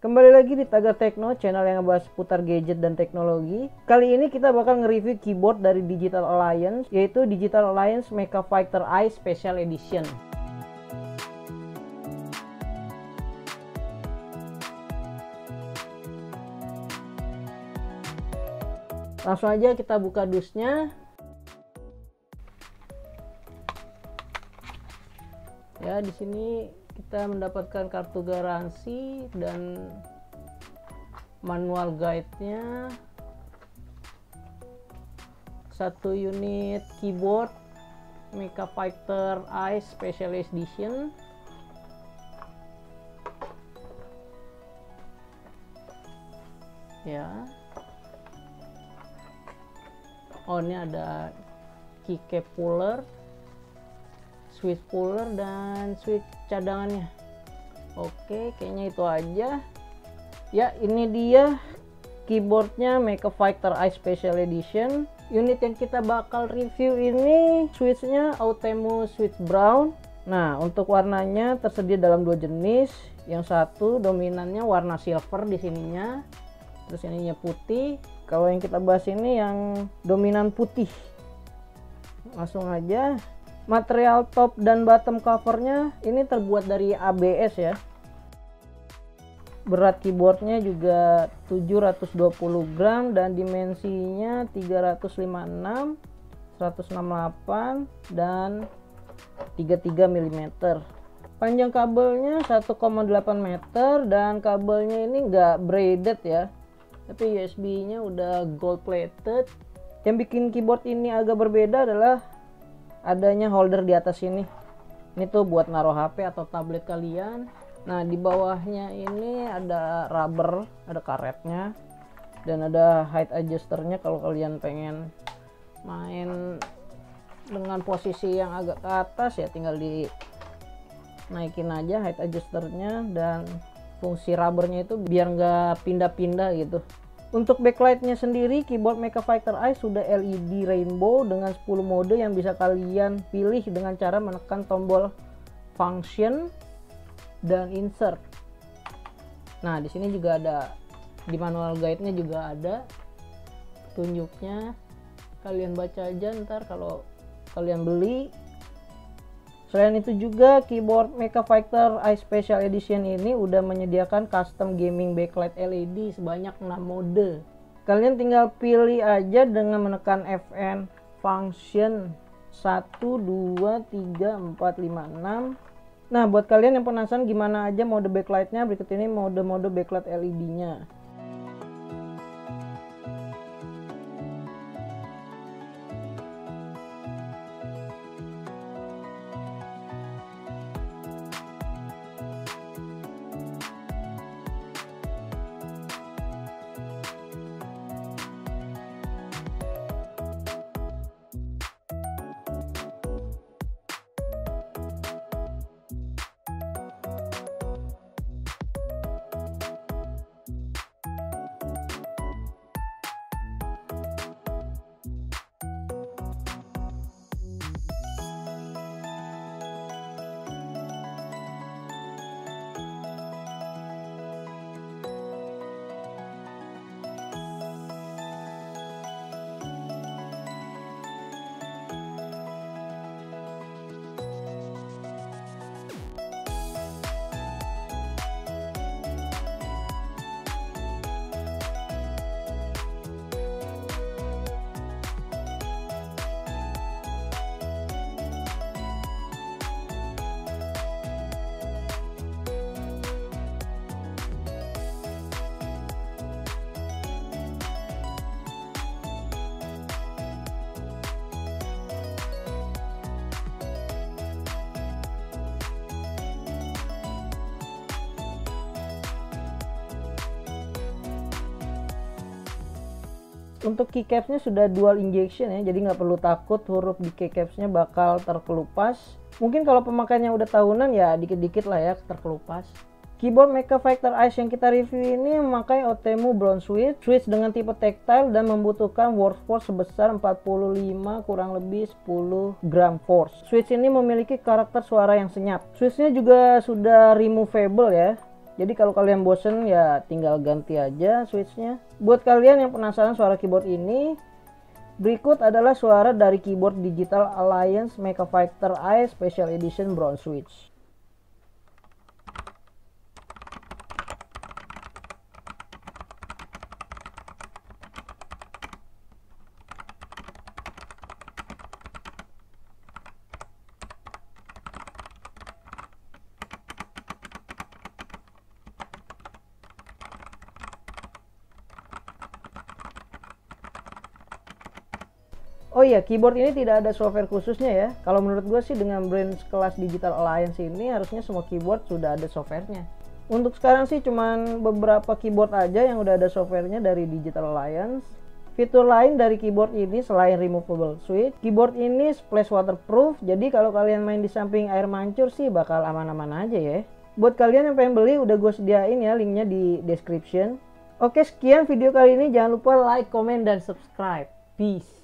Kembali lagi di Tagar Tekno, channel yang ngebahas seputar gadget dan teknologi. Kali ini kita bakal nge-review keyboard dari Digital Alliance, yaitu Digital Alliance Mecha Fighter i Special Edition. Langsung aja kita buka dusnya. Ya, di sini kita mendapatkan kartu garansi dan manual guide-nya. Satu unit keyboard Mecha Fighter i Special Edition. Ya. Oh, ini ada keycap puller, switch puller, dan switch cadangannya. Oke, kayaknya itu aja. Ya, ini dia keyboardnya Mecha Fighter i Special Edition. Unit yang kita bakal review ini switchnya Outemu Switch Brown. Nah, untuk warnanya tersedia dalam dua jenis. Yang satu dominannya warna silver di sininya, terus ininya putih. Kalau yang kita bahas ini yang dominan putih. Langsung aja. Material top dan bottom covernya ini terbuat dari ABS ya. Berat keyboardnya juga 720 gram dan dimensinya 356, 168 dan 33 mm. Panjang kabelnya 1,8 meter dan kabelnya ini enggak braided ya, tapi USB-nya udah gold plated. Yang bikin keyboard ini agak berbeda adalah adanya holder di atas ini. Ini tuh buat naruh HP atau tablet kalian. Nah, di bawahnya ini ada rubber, ada karetnya, dan ada height adjusternya kalau kalian pengen main dengan posisi yang agak ke atas ya tinggal dinaikin aja height adjusternya, dan fungsi rubbernya itu biar nggak pindah-pindah gitu. Untuk backlightnya sendiri, keyboard Mecha Fighter i sudah LED rainbow dengan 10 mode yang bisa kalian pilih dengan cara menekan tombol function dan insert. Nah, di sini juga ada, di manual guide-nya juga ada petunjuknya. Kalian baca aja ntar kalau kalian beli. Selain itu juga keyboard Mecha Fighter i Special Edition ini udah menyediakan custom gaming backlight LED sebanyak 6 mode. Kalian tinggal pilih aja dengan menekan FN function 1, 2, 3, 4, 5, 6. Nah, buat kalian yang penasaran gimana aja mode backlightnya, berikut ini mode-mode backlight LED-nya. Untuk keycapsnya sudah dual injection ya, jadi nggak perlu takut huruf di keycapsnya bakal terkelupas. Mungkin kalau pemakaiannya udah tahunan ya dikit-dikit lah ya terkelupas. Keyboard Mecha Fighter i yang kita review ini memakai Outemu Brown switch dengan tipe tactile dan membutuhkan workforce sebesar 45 kurang lebih 10 gram force. Switch ini memiliki karakter suara yang senyap. Switchnya juga sudah removable ya. Jadi kalau kalian bosen ya tinggal ganti aja switchnya. Buat kalian yang penasaran suara keyboard ini, berikut adalah suara dari keyboard Digital Alliance Mecha Fighter i Special Edition Bronze Switch. Oh iya, keyboard ini tidak ada software khususnya ya. Kalau menurut gue sih dengan brand kelas Digital Alliance ini harusnya semua keyboard sudah ada softwarenya. Untuk sekarang sih cuman beberapa keyboard aja yang udah ada softwarenya dari Digital Alliance. Fitur lain dari keyboard ini selain removable switch, keyboard ini splash waterproof. Jadi kalau kalian main di samping air mancur sih bakal aman-aman aja ya. Buat kalian yang pengen beli udah gue sediain ya linknya di description. Oke, sekian video kali ini. Jangan lupa like, comment, dan subscribe. Peace.